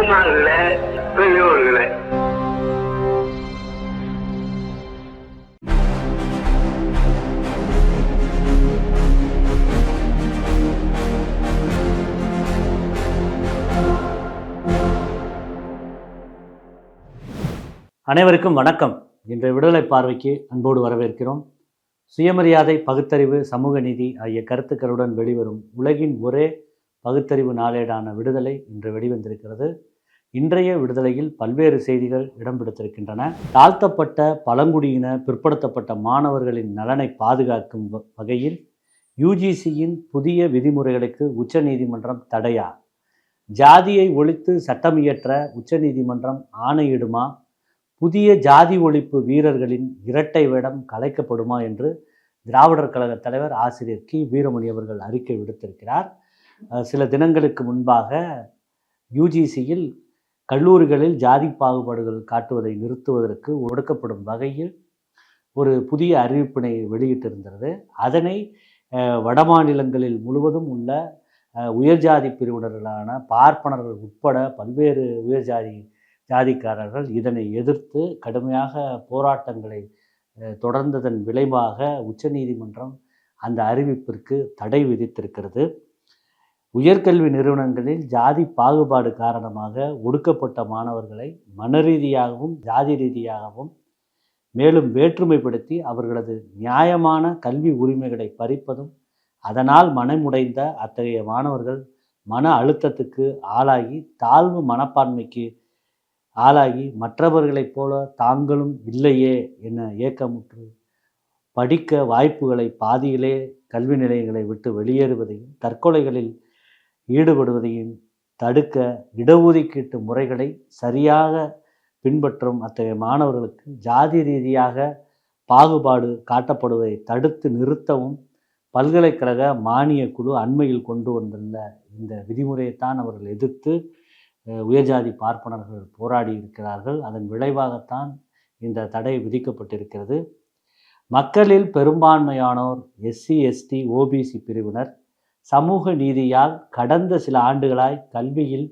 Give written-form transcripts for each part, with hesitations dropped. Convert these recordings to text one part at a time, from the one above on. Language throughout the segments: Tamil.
பெருமாள்ல பெரியோர்களே, அனைவருக்கும் வணக்கம். இன்றைய விடுதலை பார்வைக்கு அன்போடு வரவேற்கிறோம். சுயமரியாதை, பகுத்தறிவு, சமூக நீதி ஆகிய கருத்துக்களுடன் வெளிவரும் உலகின் ஒரே பகுத்தறிவு நாளேடான விடுதலை இன்று வெளிவந்திருக்கிறது. இன்றைய விடுதலையில் பல்வேறு செய்திகள் இடம் பிடித்திருக்கின்றன. தாழ்த்தப்பட்ட பழங்குடியின பிற்படுத்தப்பட்ட மாணவர்களின் நலனை பாதுகாக்கும் வகையில் யுஜிசியின் புதிய விதிமுறைகளுக்கு உச்சநீதிமன்றம் தடையா? ஜாதியை ஒழித்து சட்டம் இயற்ற உச்சநீதிமன்றம் ஆணையிடுமா? புதிய ஜாதி ஒழிப்பு வீரர்களின் இரட்டை வேடம் கலைக்கப்படுமா என்று திராவிடர் கழக தலைவர் ஆசிரியர் கி. வீரமணி அவர்கள் அறிக்கை விடுத்திருக்கிறார். சில தினங்களுக்கு முன்பாக யுஜிசியில் கல்லூரிகளில் ஜாதி பாகுபாடுகள் காட்டுவதை நிறுத்துவதற்கு ஒடுக்கப்படும் வகையில் ஒரு புதிய அறிவிப்பினை வெளியிட்டிருந்தது. அதனை வடமாநிலங்களில் முழுவதும் உள்ள உயர்ஜாதி பிரிவினர்களான பார்ப்பனர்கள் உட்பட பல்வேறு ஜாதிக்காரர்கள் இதனை எதிர்த்து கடுமையாக போராட்டங்களை தொடர்ந்ததன் விளைவாக உச்சநீதிமன்றம் அந்த அறிவிப்பிற்கு தடை விதித்திருக்கிறது. உயர்கல்வி நிறுவனங்களில் ஜாதி பாகுபாடு காரணமாக ஒடுக்கப்பட்ட மாணவர்களை மனரீதியாகவும் ஜாதி ரீதியாகவும் மேலும் வேற்றுமைப்படுத்தி அவர்களது நியாயமான கல்வி உரிமைகளை பறிப்பதும், அதனால் மனமுடைந்த அத்தகைய மாணவர்கள் மன அழுத்தத்துக்கு ஆளாகி தாழ்வு மனப்பான்மைக்கு ஆளாகி மற்றவர்களைப் போல தாங்களும் இல்லையே என ஏக்கமுற்று படிக்க வாய்ப்புகளை பாதியிலே கல்வி நிலையங்களை விட்டு வெளியேறுவதையும் தற்கொலைகளில் ஈடுபடுவதையும் தடுக்க இடஒதுக்கீட்டு முறைகளை சரியாக பின்பற்றும் அத்தகைய மாணவர்களுக்கு ஜாதி ரீதியாக பாகுபாடு காட்டப்படுவதை தடுத்து நிறுத்தவும் பல்கலைக்கழக மானிய குழு அண்மையில் கொண்டு வந்துள்ள இந்த விதிமுறையைத்தான் அவர்கள் எதிர்த்து உயர்ஜாதி பார்ப்பனர்கள் போராடி இருக்கிறார்கள். அதன் விளைவாகத்தான் இந்த தடை விதிக்கப்பட்டிருக்கிறது. மக்களில் பெரும்பான்மையானோர் எஸ்சி, எஸ்டி, ஓபிசி பிரிவினர் சமூக நீதியால் கடந்த சில ஆண்டுகளாய் கல்வியில்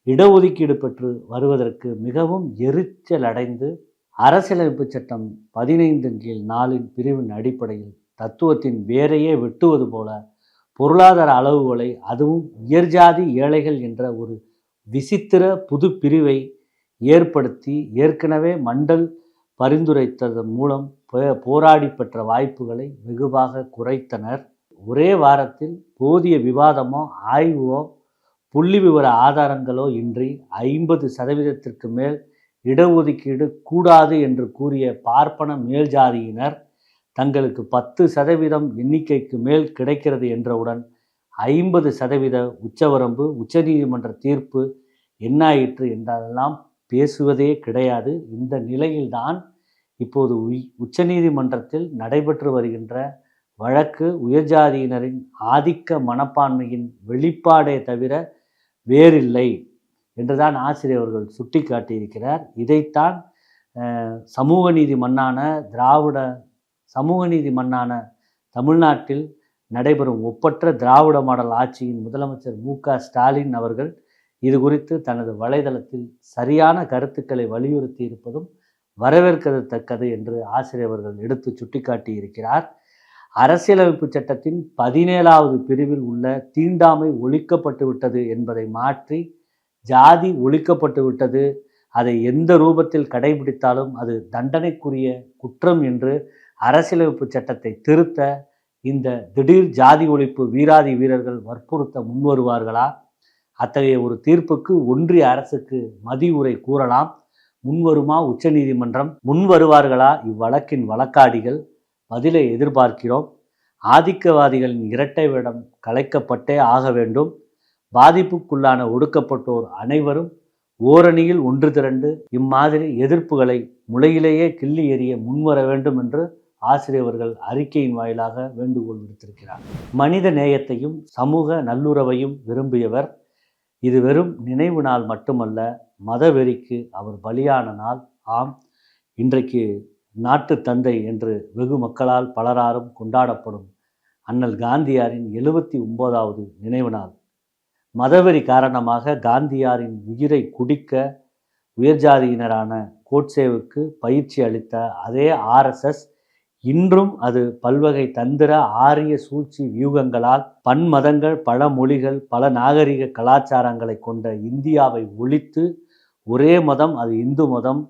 இடஒதுக்கீடு பெற்று வருவதற்கு மிகவும் எரிச்சல் அடைந்து அரசியலமைப்பு சட்டம் 15(4) பிரிவின் அடிப்படையில் தத்துவத்தின் வேரையே வெட்டுவது போல பொருளாதார அளவுகளை, அதுவும் உயர்ஜாதி ஏழைகள் என்ற ஒரு விசித்திர புது பிரிவை ஏற்படுத்தி ஏற்கனவே மண்டல் பரிந்துரைத்ததன் மூலம் போராடி பெற்ற வாய்ப்புகளை வெகுவாக குறைத்தனர். ஒரே வாரத்தில் போதிய விவாதமோ ஆய்வோ புள்ளி விவர ஆதாரங்களோ இன்றி 50% மேல் இடஒதுக்கீடு கூடாது என்று கூறிய பார்ப்பன மேல்ஜாதியினர் தங்களுக்கு 10% எண்ணிக்கைக்கு மேல் கிடைக்கிறது என்றவுடன் 50% உச்சவரம்பு, உச்சநீதிமன்ற தீர்ப்பு என்னாயிற்று என்றெல்லாம் பேசுவதே கிடையாது. இந்த நிலையில்தான் இப்போது உச்சநீதிமன்றத்தில் நடைபெற்று வருகின்ற வழக்கு உயர்ஜாதியினரின் ஆதிக்க மனப்பான்மையின் வெளிப்பாடே தவிர வேறில்லை என்றுதான் ஆசிரியர் அவர்கள் சுட்டி காட்டியிருக்கிறார். இதைத்தான் சமூக நீதி மண்ணான தமிழ்நாட்டில் நடைபெறும் ஒப்பற்ற திராவிட மாடல் ஆட்சியின் முதலமைச்சர் மு.க. ஸ்டாலின் அவர்கள் இது குறித்து தனது வலைதளத்தில் சரியான கருத்துக்களை வலியுறுத்தி இருப்பதும் வரவேற்கத்தக்கது என்று ஆசிரியர் அவர்கள் எடுத்து சுட்டிக்காட்டி இருக்கிறார். அரசியலமைப்பு சட்டத்தின் 17வது பிரிவில் உள்ள தீண்டாமை ஒழிக்கப்பட்டு விட்டது என்பதை மாற்றி ஜாதி ஒழிக்கப்பட்டு விட்டது, அதை எந்த ரூபத்தில் கடைபிடித்தாலும் அது தண்டனைக்குரிய குற்றம் என்று அரசியலமைப்பு சட்டத்தை திருத்த இந்த திடீர் ஜாதி ஒழிப்பு வீராதி வீரர்கள் வற்புறுத்த முன்வருவார்களா? அத்தகைய ஒரு தீர்ப்புக்கு ஒன்றிய அரசுக்கு மதியுரை கூறலாம். முன்வருமா உச்சநீதிமன்றம்? முன்வருவார்களா இவ்வழக்கின் வழக்காடிகள்? பதிலை எதிர்பார்க்கிறோம். ஆதிக்கவாதிகளின் இரட்டை வேடம் கலைக்கப்பட்டே ஆக வேண்டும். பாதிப்புக்குள்ளான ஒடுக்கப்பட்டோர் அனைவரும் ஓரணியில் ஒன்று திரண்டு இம்மாதிரி எதிர்ப்புகளை முளையிலேயே கிள்ளி எறிய முன்வர வேண்டும் என்று ஆசிரியர்கள் அறிக்கையின் வாயிலாக வேண்டுகோள் விடுத்திருக்கிறார். மனித நேயத்தையும் சமூக நல்லுறவையும் விரும்பியவர். இது வெறும் நினைவு நாள் மட்டுமல்ல, மதவெறிக்கு அவர் பலியான நாள். ஆம், இன்றைக்கு நாட்டு தந்தை என்று வெகு மக்களால் பலராலும் கொண்டாடப்படும் அண்ணல் காந்தியாரின் 79வது நினைவு நாள். மதவெறி காரணமாக காந்தியாரின் உயிரை குடிக்க உயர்ஜாதியினரான கோட்சேவுக்கு பயிற்சி அளித்த அதே ஆர்எஸ்எஸ் இன்றும் அது பல்வகை தந்திர ஆரிய சூழ்ச்சி வியூகங்களால் பன்மதங்கள், பல மொழிகள், பல நாகரிக கலாச்சாரங்களை கொண்ட இந்தியாவை ஒழித்து ஒரே மதம் அது இந்து மதம்,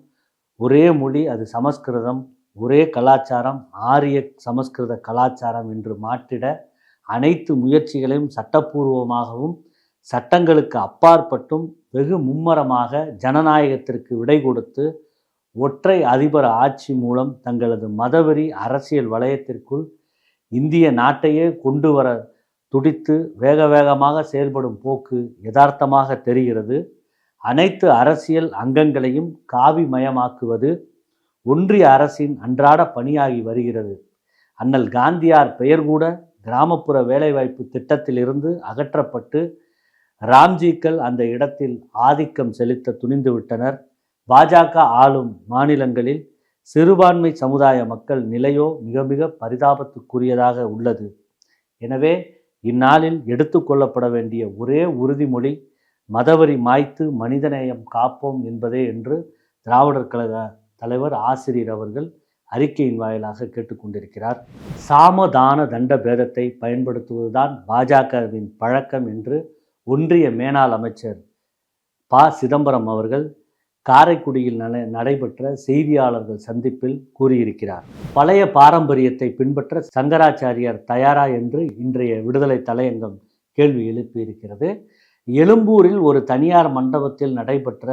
ஒரே மொழி அது சமஸ்கிருதம், ஒரே கலாச்சாரம் ஆரிய சமஸ்கிருத கலாச்சாரம் என்று மாற்றிட அனைத்து முயற்சிகளையும் சட்டப்பூர்வமாகவும் சட்டங்களுக்கு அப்பாற்பட்டும் வெகு மும்மரமாக ஜனநாயகத்திற்கு விடை கொடுத்து ஒற்றை அதிபர் ஆட்சி மூலம் தங்களது மதவெறி அரசியல் வலயத்திற்குள் இந்திய நாட்டையே கொண்டு வர துடித்து வேக வேகமாக செயல்படும் போக்கு யதார்த்தமாக தெரிகிறது. அனைத்து அரசியல் அங்கங்களையும் காவிமயமாக்குவது ஒன்றிய அரசின் அன்றாட பணியாகி வருகிறது. அண்ணல் காந்தியார் பெயர் கூட கிராமப்புற வேலைவாய்ப்பு திட்டத்திலிருந்து அகற்றப்பட்டு ராம்ஜிக்கள் அந்த இடத்தில் ஆதிக்கம் செலுத்த துணிந்து விட்டனர். பாஜக ஆளும் மாநிலங்களில் சிறுபான்மை சமுதாய மக்கள் நிலையோ மிக மிக பரிதாபத்துக்குரியதாக உள்ளது. எனவே இந்நாளில் எடுத்துக்கொள்ளப்பட வேண்டிய ஒரே உறுதிமொழி மதவெறி மாய்த்து மனிதநேயம் காப்போம் என்பதே என்று திராவிடர் கழக தலைவர் ஆசிரியர் அவர்கள் அறிக்கையின் வாயிலாக கேட்டுக்கொண்டிருக்கிறார். சாமதான தண்ட பேதத்தை பயன்படுத்துவதுதான் பாஜகவின் பழக்கம் என்று ஒன்றிய மேனாள் அமைச்சர் ப. சிதம்பரம் அவர்கள் காரைக்குடியில் நடைபெற்ற செய்தியாளர்கள் சந்திப்பில் கூறியிருக்கிறார். பழைய பாரம்பரியத்தை பின்பற்ற சங்கராச்சாரியார் தயாரா என்று இன்றைய விடுதலை தலையங்கம் கேள்வி எழுப்பியிருக்கிறது. எழும்பூரில் ஒரு தனியார் மண்டபத்தில் நடைபெற்ற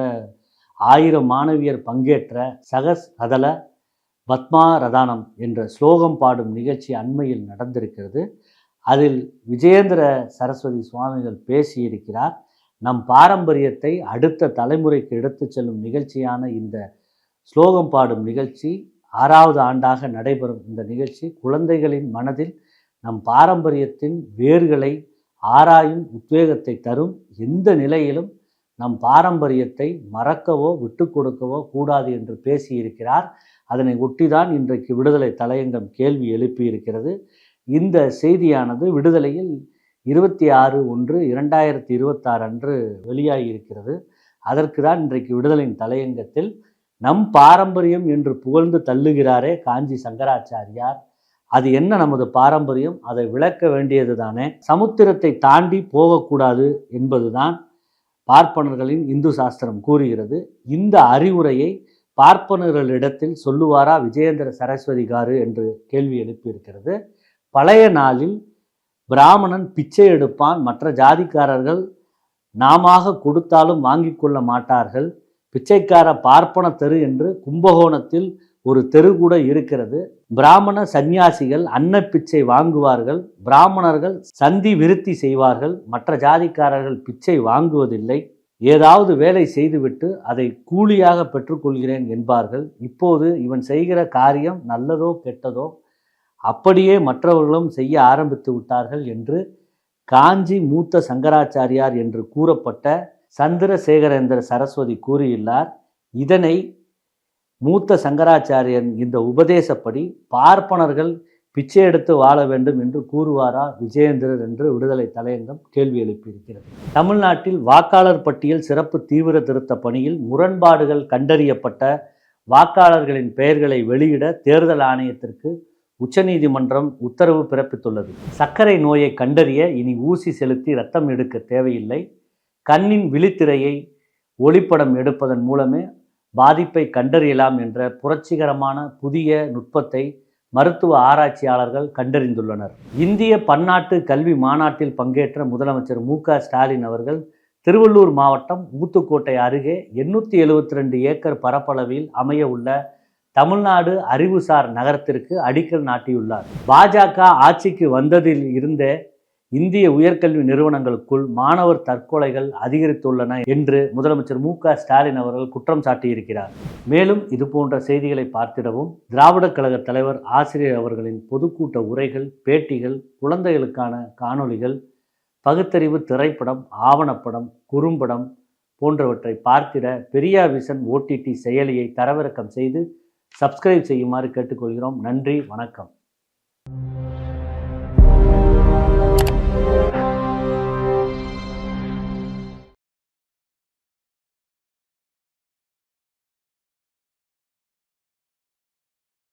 1000 மாணவியர் பங்கேற்ற சகஸ் அதல பத்மாரதானம் என்ற ஸ்லோகம் பாடும் நிகழ்ச்சி அண்மையில் நடந்திருக்கிறது. அதில் விஜயேந்திர சரஸ்வதி சுவாமிகள் பேசியிருக்கிறார். நம் பாரம்பரியத்தை அடுத்த தலைமுறைக்கு எடுத்து செல்லும் நிகழ்ச்சியான இந்த ஸ்லோகம் பாடும் நிகழ்ச்சி 6வது ஆண்டாக நடைபெறும். இந்த நிகழ்ச்சி குழந்தைகளின் மனதில் நம் பாரம்பரியத்தின் வேர்களை ஆராயும் உத்வேகத்தை தரும். எந்த நிலையிலும் நம் பாரம்பரியத்தை மறக்கவோ விட்டு கொடுக்கவோ கூடாது என்று பேசியிருக்கிறார். அதனை ஒட்டிதான் இன்றைக்கு விடுதலை தலையங்கம் கேள்வி எழுப்பியிருக்கிறது. இந்த செய்தியானது விடுதலையில் 26/1/2026 அன்று வெளியாகி இருக்கிறது. அதற்கு தான் இன்றைக்கு விடுதலையின் தலையங்கத்தில் நம் பாரம்பரியம் என்று புகழ்ந்து தள்ளுகிறாரே காஞ்சி சங்கராச்சாரியார், அது என்ன நமது பாரம்பரியம், அதை விளக்க வேண்டியது தானே. சமுத்திரத்தை தாண்டி போகக்கூடாது என்பதுதான் பார்ப்பனர்களின் இந்து சாஸ்திரம் கூறுகிறது. இந்த அறிவுரையை பார்ப்பனர்களிடத்தில் சொல்லுவாரா விஜயேந்திர சரஸ்வதி காரு என்று கேள்வி எழுப்பியிருக்கிறது. பழைய நாளில் பிராமணன் பிச்சை எடுப்பான், மற்ற ஜாதிக்காரர்கள் நாம கொடுத்தாலும் வாங்கி கொள்ள மாட்டார்கள். பிச்சைக்கார பார்ப்பன தெரு என்று கும்பகோணத்தில் ஒரு தெரு கூட இருக்கிறது. பிராமண சந்நியாசிகள் அன்ன பிச்சை வாங்குவார்கள், பிராமணர்கள் சந்தி விருத்தி செய்வார்கள், மற்ற ஜாதிக்காரர்கள் பிச்சை வாங்குவதில்லை. ஏதாவது வேலை செய்துவிட்டு அதை கூலியாக பெற்றுக்கொள்கிறேன் என்பார்கள். இப்போது இவன் செய்கிற காரியம் நல்லதோ கெட்டதோ அப்படியே மற்றவர்களும் செய்ய ஆரம்பித்து விட்டார்கள் என்று காஞ்சி மூத்த சங்கராச்சாரியார் என்று கூறப்பட்ட சந்திரசேகரேந்திர சரஸ்வதி கூறியுள்ளார். இதனை மூத்த சங்கராச்சாரியன் இந்த உபதேசப்படி பார்ப்பனர்கள் பிச்சை எடுத்து வாழ வேண்டும் என்று கூறுவாரா விஜயேந்திரர் என்று விடுதலை தலையங்கம் கேள்வி எழுப்பியிருக்கிறது. தமிழ்நாட்டில் வாக்காளர் பட்டியல் சிறப்பு தீவிர திருத்த பணியில் முரண்பாடுகள் கண்டறியப்பட்ட வாக்காளர்களின் பெயர்களை வெளியிட தேர்தல் ஆணையத்திற்கு உச்சநீதிமன்றம் உத்தரவு பிறப்பித்துள்ளது. சர்க்கரை நோயை கண்டறிய இனி ஊசி செலுத்தி இரத்தம் எடுக்க தேவையில்லை. கண்ணின் விழித்திரையை ஒளிப்படம் எடுப்பதன் மூலமே பாதிப்பை கண்டறியலாம் என்ற புரட்சிகரமான புதிய நுட்பத்தை மருத்துவ ஆராய்ச்சியாளர்கள் கண்டறிந்துள்ளனர். இந்திய பன்னாட்டு கல்வி மாநாட்டில் பங்கேற்ற முதலமைச்சர் மு.க.ஸ்டாலின் அவர்கள் திருவள்ளூர் மாவட்டம் ஊத்துக்கோட்டை அருகே 872 ஏக்கர் பரப்பளவில் அமைய உள்ள தமிழ்நாடு அறிவுசார் நகரத்திற்கு அடிக்கல் நாட்டியுள்ளார். பாஜக ஆட்சிக்கு வந்ததில் இருந்தே இந்திய உயர்கல்வி நிறுவனங்களுக்குள் மாணவர் தற்கொலைகள் அதிகரித்துள்ளன என்று முதலமைச்சர் மு.க.ஸ்டாலின் அவர்கள் குற்றம் சாட்டியிருக்கிறார். மேலும் இதுபோன்ற செய்திகளை பார்த்திடவும் திராவிடர் கழக தலைவர் ஆசிரியர் அவர்களின் பொதுக்கூட்ட உரைகள், பேட்டிகள், குழந்தைகளுக்கான காணொளிகள், பகுத்தறிவு திரைப்படம், ஆவணப்படம், குறும்படம் போன்றவற்றை பார்த்திட பெரியா விஷன் OTT செயலியை தரவிறக்கம் செய்து சப்ஸ்கிரைப் செய்யுமாறு கேட்டுக்கொள்கிறோம். நன்றி, வணக்கம்.